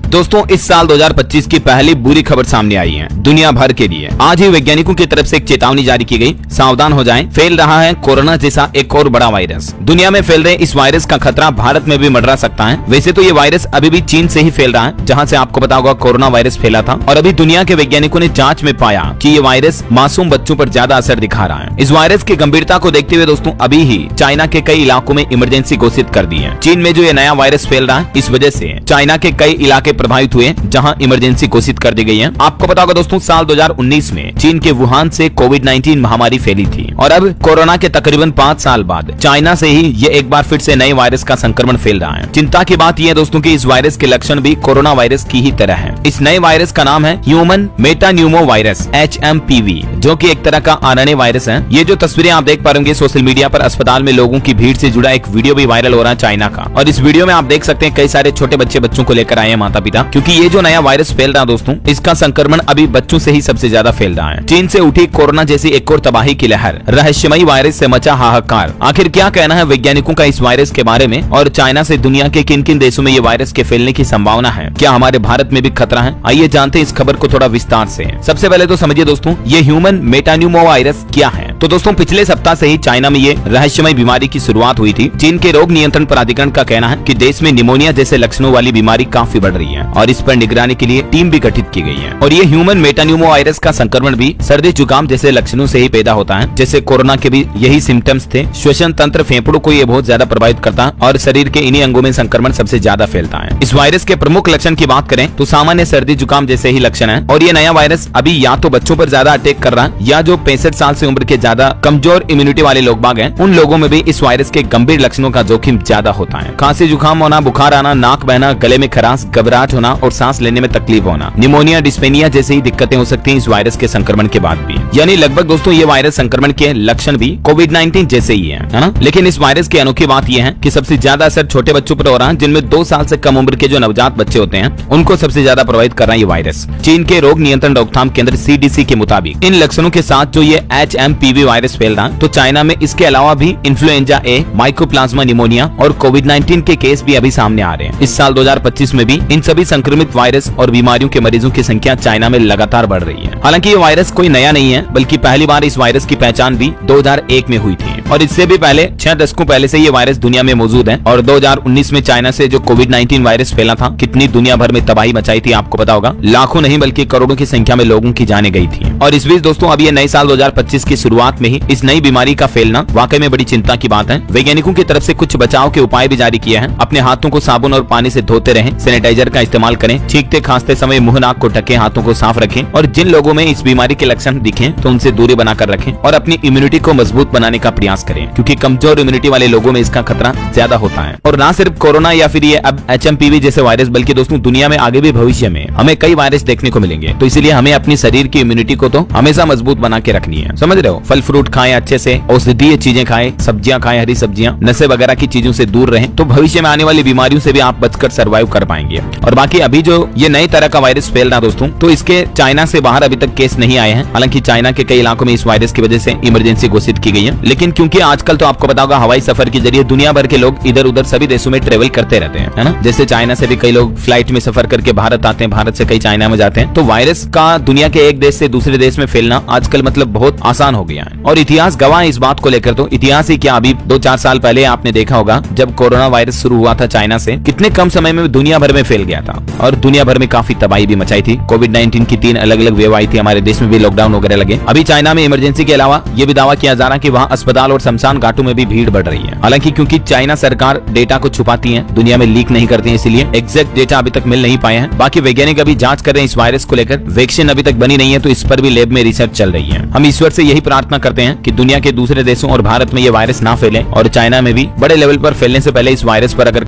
दोस्तों इस साल 2025 की पहली बुरी खबर सामने आई है दुनिया भर के लिए। आज ही वैज्ञानिकों की तरफ से एक चेतावनी जारी की गई, सावधान हो जाएं, फैल रहा है कोरोना जैसा एक और बड़ा वायरस। दुनिया में फैल रहे इस वायरस का खतरा भारत में भी मंडरा सकता है। वैसे तो ये वायरस अभी भी चीन से ही फैल रहा है, जहाँ से आपको पता होगा कोरोना वायरस फैला था। और अभी दुनिया के वैज्ञानिकों ने जाँच में पाया कि ये वायरस मासूम बच्चों पर ज्यादा असर दिखा रहा है। इस वायरस की गंभीरता को देखते हुए दोस्तों अभी ही चाइना के कई इलाकों में इमरजेंसी घोषित कर दी है। चीन में जो ये नया वायरस फैल रहा है, इस वजह से चाइना के कई इलाके प्रभावित हुए, जहां इमरजेंसी घोषित कर दी गई है। आपको पता होगा दोस्तों साल 2019 में चीन के वुहान से कोविड-19 महामारी फैली थी और अब कोरोना के तकरीबन 5 साल बाद चाइना से ही ये एक बार फिर से नए वायरस का संक्रमण फैल रहा है। चिंता की बात यह है दोस्तों कि इस वायरस के लक्षण भी कोरोना वायरस की ही तरह है। इस नए वायरस का नाम है ह्यूमन मेटान्यूमो वायरस HMPV, जो कि एक तरह का आरएनए वायरस है। ये जो तस्वीरें आप देख पा रहे होंगे सोशल मीडिया पर, अस्पताल में लोगों की भीड़ से जुड़ा एक वीडियो भी वायरल हो रहा है चाइना का। और इस वीडियो में आप देख सकते हैं कई सारे छोटे बच्चों को लेकर आए हैं माता पिता, क्योंकि ये जो नया वायरस फैल रहा है दोस्तों, इसका संक्रमण अभी बच्चों से ही सबसे ज्यादा फैल रहा है। चीन से उठी कोरोना जैसी एक और तबाही की लहर, रहस्यमयी वायरस से मचा हाहाकार। आखिर क्या कहना है वैज्ञानिकों का इस वायरस के बारे में, और चाइना से दुनिया के किन किन देशों में ये वायरस के फैलने की संभावना है? क्या हमारे भारत में भी खतरा है? आइए जानते हैं इस खबर को थोड़ा विस्तार से। सबसे पहले तो समझिए दोस्तों, ये ह्यूमन मेटान्यूमो वायरस क्या है। तो दोस्तों पिछले सप्ताह से ही चाइना में ये रहस्यमय बीमारी की शुरुआत हुई थी। चीन के रोग नियंत्रण प्राधिकरण का कहना है कि देश में निमोनिया जैसे लक्षणों वाली बीमारी काफी बढ़ रही है और इस पर निगरानी के लिए टीम भी गठित की गई है। और ये ह्यूमन मेटान्यूमो वायरस का संक्रमण भी सर्दी जुकाम जैसे लक्षणों से ही पैदा होता है। जैसे कोरोना के भी यही सिम्टम्स थे। श्वसन तंत्र, फेफड़ों को ये बहुत ज्यादा प्रभावित करता है और शरीर के इन्हीं अंगों में संक्रमण सबसे ज्यादा फैलता है। इस वायरस के प्रमुख लक्षण की बात करें तो सामान्य सर्दी जुकाम जैसे ही लक्षण है। और ये नया वायरस अभी या तो बच्चों पर ज्यादा अटैक कर रहा है, या जो 65 साल से उम्र के ज्यादा कमजोर इम्यूनिटी वाले लोग बाग हैं, उन लोगों में भी इस वायरस के गंभीर लक्षणों का जोखिम ज्यादा होता है। खांसी जुकाम होना, बुखार आना, नाक बहना, गले में खराश, घबराहट होना और सांस लेने में तकलीफ होना, निमोनिया, डिस्पेनिया जैसी ही दिक्कतें हो सकती हैं इस वायरस के संक्रमण के बाद भी। यानी लगभग दोस्तों ये वायरस संक्रमण के लक्षण भी कोविड-19 जैसे ही है ना। लेकिन इस वायरस की अनोखी बात यह है कि सबसे ज्यादा असर छोटे बच्चों पर हो रहा है, जिनमें 2 साल से कम उम्र के जो नवजात बच्चे होते हैं, उनको सबसे ज्यादा प्रभावित कर रहा है ये वायरस। चीन के रोग नियंत्रण रोकथाम केंद्र CDC के मुताबिक इन लक्षणों के साथ जो ये HMPV वायरस फैल रहा है, तो चाइना में इसके अलावा भी इन्फ्लुएंजा A, माइकोप्लाज्मा निमोनिया और कोविड-19 के केस भी अभी सामने आ रहे हैं। इस साल 2025 में भी इन सभी संक्रमित वायरस और बीमारियों के मरीजों की संख्या चाइना में लगातार बढ़ रही है। हालांकि ये वायरस कोई नया नहीं है, बल्कि पहली बार इस वायरस की पहचान भी 2001 में हुई थी और इससे भी पहले 6 दशकों पहले से ये वायरस दुनिया में मौजूद है। और 2019 में चाइना से जो कोविड-19 वायरस फैला था, कितनी दुनिया भर में तबाही मचाई थी आपको पता होगा। लाखों नहीं बल्कि करोड़ों की संख्या में लोगों की जानें गई थी। और इस बीच दोस्तों अब ये नए साल 2025 की शुरुआत में ही इस नई बीमारी का फैलना वाकई में बड़ी चिंता की बात है। वैज्ञानिकों की तरफ से कुछ बचाव के उपाय भी जारी किए हैं। अपने हाथों को साबुन और पानी से धोते रहें, सैनिटाइजर का इस्तेमाल करें, छींकते खांसते समय मुंह नाक को ढकें, हाथों को साफ रखें और जिन लोगों में इस बीमारी के लक्षण दिखें तो उनसे दूरी बनाकर रखें और अपनी इम्यूनिटी को मजबूत बनाने का प्रयास करें, क्योंकि कमजोर इम्यूनिटी वाले लोगों में इसका खतरा ज्यादा होता है। और ना सिर्फ कोरोना या फिर ये अब HMPV जैसे वायरस, बल्कि दोस्तों दुनिया में आगे भी भविष्य में हमें कई वायरस देखने को मिलेंगे। तो इसलिए हमें अपनी शरीर की इम्यूनिटी को तो हमेशा मजबूत बना के रखनी है, समझ रहे हो। फल फ्रूट खाएं अच्छे से, औषधीय चीजें खाएं, सब्जियां खाएं, हरी सब्जियां, नशे वगैरह की चीजों से दूर रहें, तो भविष्य में आने वाली बीमारियों से भी आप बचकर सर्वाइव कर पाएंगे। और बाकी अभी जो ये नई तरह का वायरस फैल रहा दोस्तों, तो इसके चाइना से बाहर अभी तक केस नहीं आए हैं। हालांकि चाइना के कई इलाकों में इस वायरस की वजह से इमरजेंसी घोषित की गई है। लेकिन क्योंकि आजकल तो आपको पता होगा हवाई सफर के जरिए दुनिया भर के लोग इधर उधर सभी देशों में ट्रेवल करते रहते हैं, है ना। जैसे चाइना से भी कई लोग फ्लाइट में सफर करके भारत आते हैं, भारत से कई चाइना में जाते हैं। तो वायरस का दुनिया के एक देश से दूसरे देश में फैलना आजकल मतलब बहुत आसान हो गया है। और इतिहास गवाह है इस बात को लेकर। तो इतिहास ही क्या, अभी 2-4 साल पहले आपने देखा होगा जब कोरोना वायरस शुरू हुआ था चाइना से, कितने कम समय में दुनिया भर में फैल गया था और दुनिया भर में काफी तबाही भी मचाई थी। कोविड-19 की 3 अलग अलग वेव आई थी, हमारे देश में भी लॉकडाउन वगैरह लगे। अभी चाइना में इमरजेंसी के अलावा ये भी दावा किया जा रहा है कि वहाँ अस्पताल और शमशान घाटों में भी भीड़ बढ़ रही है। हालांकि क्योंकि चाइना सरकार डेटा को छुपाती है, दुनिया में लीक नहीं करती है, इसलिए एग्जैक्ट डेटा अभी तक मिल नहीं पाए हैं। बाकी वैज्ञानिक अभी जांच कर रहे हैं इस वायरस को लेकर। वैक्सीन अभी तक बनी नहीं है, तो इस पर भी लैब में रिसर्च चल रही है। हम ईश्वर से यही प्रार्थना करते हैं कि दुनिया के दूसरे देशों और भारत में ये वायरस ना फैले और चाइना में भी बड़े लेवल पर फैलने से पहले इस वायरस पर अगर